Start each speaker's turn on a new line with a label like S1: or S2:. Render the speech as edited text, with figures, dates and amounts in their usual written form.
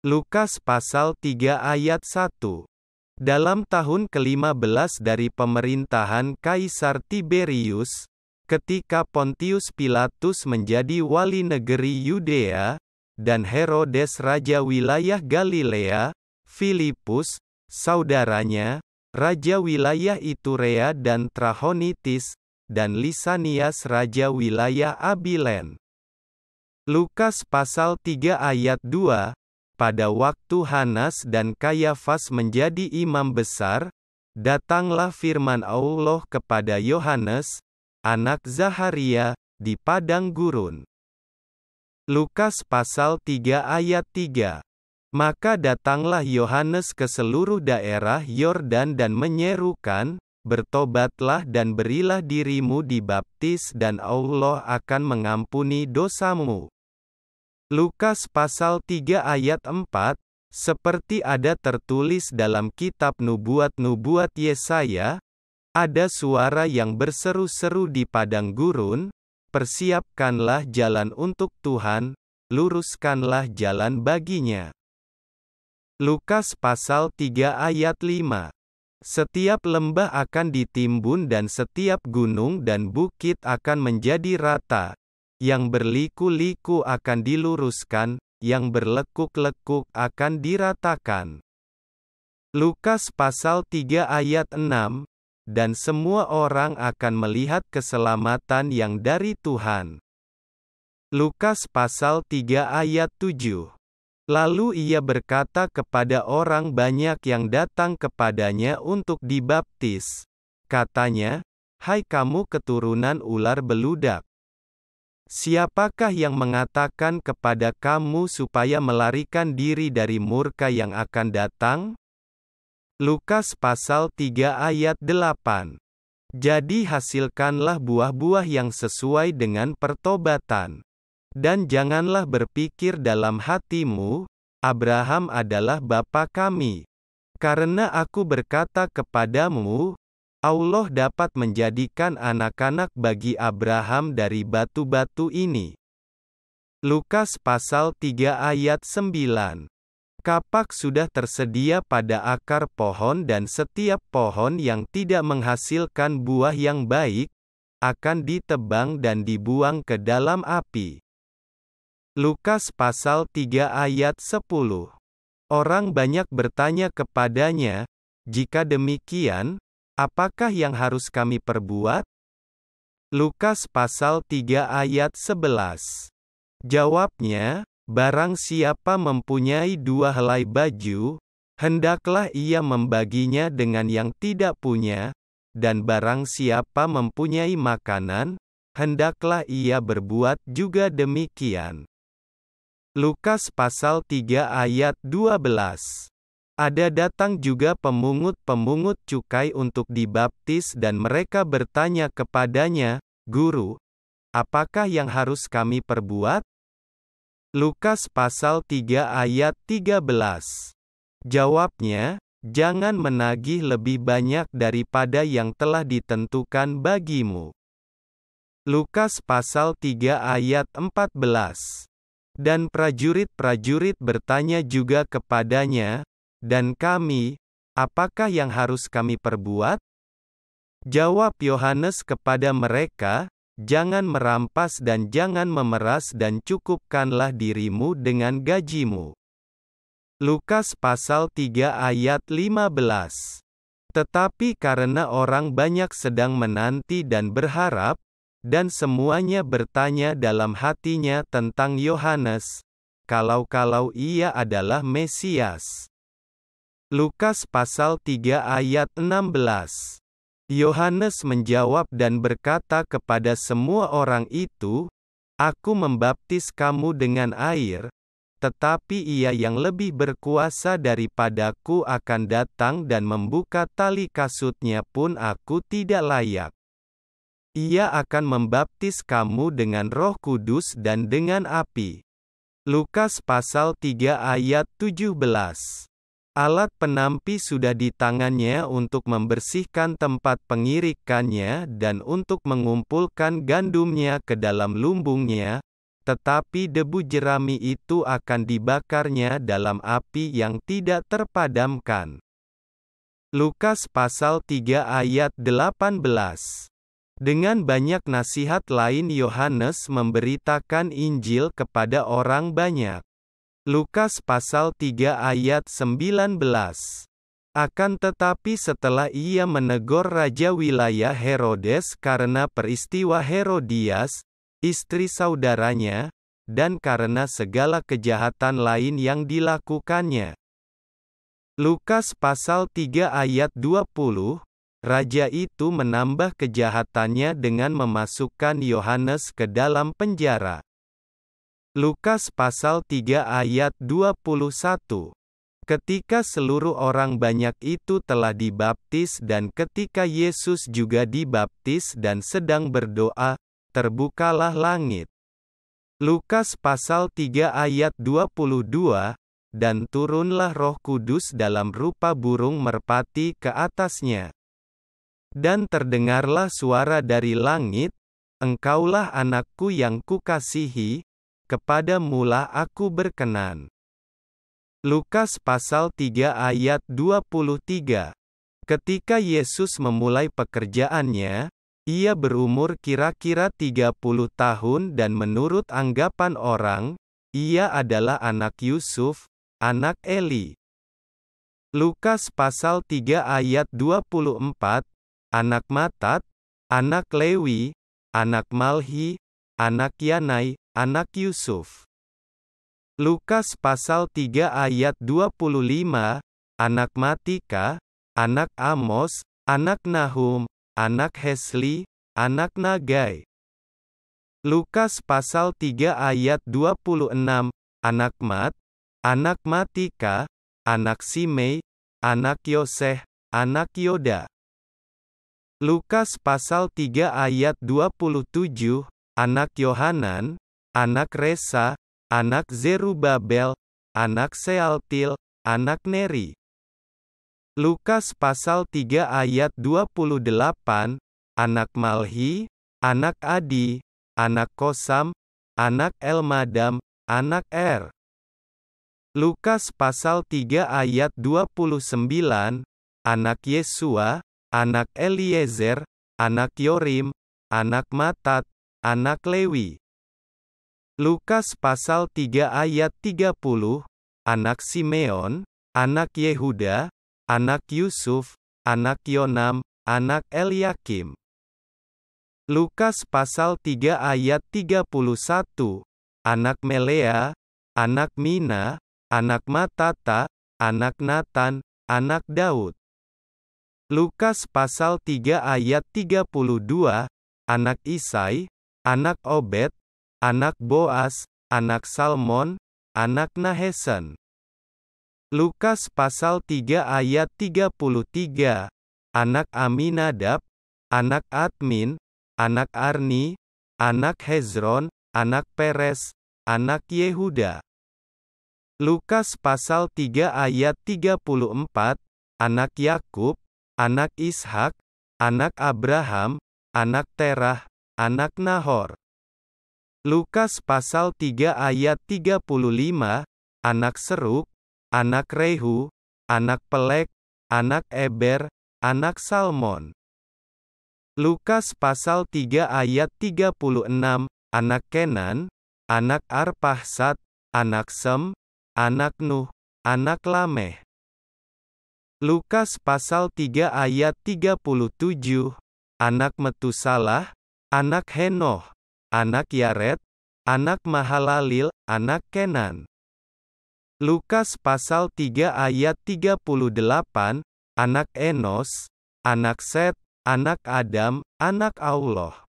S1: Lukas pasal 3 ayat 1. Dalam tahun ke-15 dari pemerintahan Kaisar Tiberius, ketika Pontius Pilatus menjadi wali negeri Yudea, dan Herodes raja wilayah Galilea, Filipus, saudaranya, raja wilayah Iturea dan Trachonitis, dan Lisanias raja wilayah Abilen. Lukas pasal 3 ayat 2. Pada waktu Hanas dan Kayafas menjadi imam besar, datanglah firman Allah kepada Yohanes, anak Zaharia, di padang gurun. Lukas pasal 3 ayat 3. Maka datanglah Yohanes ke seluruh daerah Yordan dan menyerukan, bertobatlah dan berilah dirimu dibaptis dan Allah akan mengampuni dosamu. Lukas pasal 3 ayat 4, seperti ada tertulis dalam kitab nubuat-nubuat Yesaya, ada suara yang berseru-seru di padang gurun, persiapkanlah jalan untuk Tuhan, luruskanlah jalan baginya. Lukas pasal 3 ayat 5. Setiap lembah akan ditimbun dan setiap gunung dan bukit akan menjadi rata. Yang berliku-liku akan diluruskan, yang berlekuk-lekuk akan diratakan. Lukas pasal 3 ayat 6, dan semua orang akan melihat keselamatan yang dari Tuhan. Lukas pasal 3 ayat 7. Lalu ia berkata kepada orang banyak yang datang kepadanya untuk dibaptis. Katanya, "Hai kamu keturunan ular beludak! Siapakah yang mengatakan kepada kamu supaya melarikan diri dari murka yang akan datang?" Lukas pasal 3 ayat 8. Jadi hasilkanlah buah-buah yang sesuai dengan pertobatan. Dan janganlah berpikir dalam hatimu, Abraham adalah bapa kami. Karena aku berkata kepadamu, Allah dapat menjadikan anak-anak bagi Abraham dari batu-batu ini. Lukas pasal 3 ayat 9. Kapak sudah tersedia pada akar pohon dan setiap pohon yang tidak menghasilkan buah yang baik, akan ditebang dan dibuang ke dalam api. Lukas pasal 3 ayat 10. Orang banyak bertanya kepadanya, "Jika demikian, apakah yang harus kami perbuat?" Lukas pasal 3 ayat 11. Jawabnya, "Barang siapa mempunyai 2 helai baju, hendaklah ia membaginya dengan yang tidak punya, dan barang siapa mempunyai makanan, hendaklah ia berbuat juga demikian." Lukas pasal 3 ayat 12. Ada datang juga pemungut-pemungut cukai untuk dibaptis dan mereka bertanya kepadanya, "Guru, apakah yang harus kami perbuat?" Lukas pasal 3 ayat 13. Jawabnya, "Jangan menagih lebih banyak daripada yang telah ditentukan bagimu." Lukas pasal 3 ayat 14. Dan prajurit-prajurit bertanya juga kepadanya, "Dan kami, apakah yang harus kami perbuat?" Jawab Yohanes kepada mereka, "Jangan merampas dan jangan memeras dan cukupkanlah dirimu dengan gajimu." Lukas pasal 3 ayat 15. Tetapi karena orang banyak sedang menanti dan berharap, dan semuanya bertanya dalam hatinya tentang Yohanes, kalau-kalau ia adalah Mesias. Lukas pasal 3 ayat 16. Yohanes menjawab dan berkata kepada semua orang itu, "Aku membaptis kamu dengan air, tetapi ia yang lebih berkuasa daripadaku akan datang dan membuka tali kasutnya pun aku tidak layak. Ia akan membaptis kamu dengan Roh Kudus dan dengan api." Lukas pasal 3 ayat 17. Alat penampi sudah di tangannya untuk membersihkan tempat pengirikannya dan untuk mengumpulkan gandumnya ke dalam lumbungnya, tetapi debu jerami itu akan dibakarnya dalam api yang tidak terpadamkan. Lukas pasal 3 ayat 18. Dengan banyak nasihat lain Yohanes memberitakan Injil kepada orang banyak. Lukas pasal 3 ayat 19. Akan tetapi setelah ia menegur raja wilayah Herodes karena peristiwa Herodias, istri saudaranya, dan karena segala kejahatan lain yang dilakukannya. Lukas pasal 3 ayat 20, raja itu menambah kejahatannya dengan memasukkan Yohanes ke dalam penjara. Lukas pasal 3 ayat 21. Ketika seluruh orang banyak itu telah dibaptis dan ketika Yesus juga dibaptis dan sedang berdoa, terbukalah langit. Lukas pasal 3 ayat 22, dan turunlah Roh Kudus dalam rupa burung merpati ke atasnya. Dan terdengarlah suara dari langit, Engkaulah anakku yang kukasihi, kepadamulah aku berkenan. Lukas pasal 3 ayat 23. Ketika Yesus memulai pekerjaannya, ia berumur kira-kira 30 tahun dan menurut anggapan orang, ia adalah anak Yusuf, anak Eli. Lukas pasal 3 ayat 24, anak Matat, anak Lewi, anak Malhi, anak Yanai, anak Yusuf. Lukas pasal 3 ayat 25, anak Matika, anak Amos, anak Nahum, anak Hesli, anak Nagai. Lukas pasal 3 ayat 26, anak Mat, anak Matika, anak Simei, anak Yoseh, anak Yoda. Lukas pasal 3 ayat 27, anak Yohanan, anak Resa, anak Zerubabel, anak Sealtil, anak Neri. Lukas pasal 3 ayat 28, anak Malhi, anak Adi, anak Kosam, anak Elmadam, anak Er. Lukas pasal 3 ayat 29, anak Yesua, anak Eliezer, anak Yorim, anak Matat, anak Lewi. Lukas pasal 3 ayat 30, anak Simeon, anak Yehuda, anak Yusuf, anak Yonam, anak Eliakim. Lukas pasal 3 ayat 31, anak Melea, anak Mina, anak Matata, anak Natan, anak Daud. Lukas pasal 3 ayat 32, anak Isai, anak Obed, anak Boas, anak Salmon, anak Nahesen. Lukas pasal 3 ayat 33, anak Aminadab, anak Admin, anak Arni, anak Hezron, anak Peres, anak Yehuda. Lukas pasal 3 ayat 34, anak Yakub, anak Ishak, anak Abraham, anak Terah, anak Nahor. Lukas pasal 3 ayat 35, anak Seruk, anak Rehu, anak Pelek, anak Eber, anak Salmon. Lukas pasal 3 ayat 36, anak Kenan, anak Arpahsad, anak Sem, anak Nuh, anak Lameh. Lukas pasal 3 ayat 37, anak Metusalah, anak Henoh, anak Yared, anak Mahalalil, anak Kenan. Lukas pasal 3 ayat 38, anak Enos, anak Set, anak Adam, anak Allah.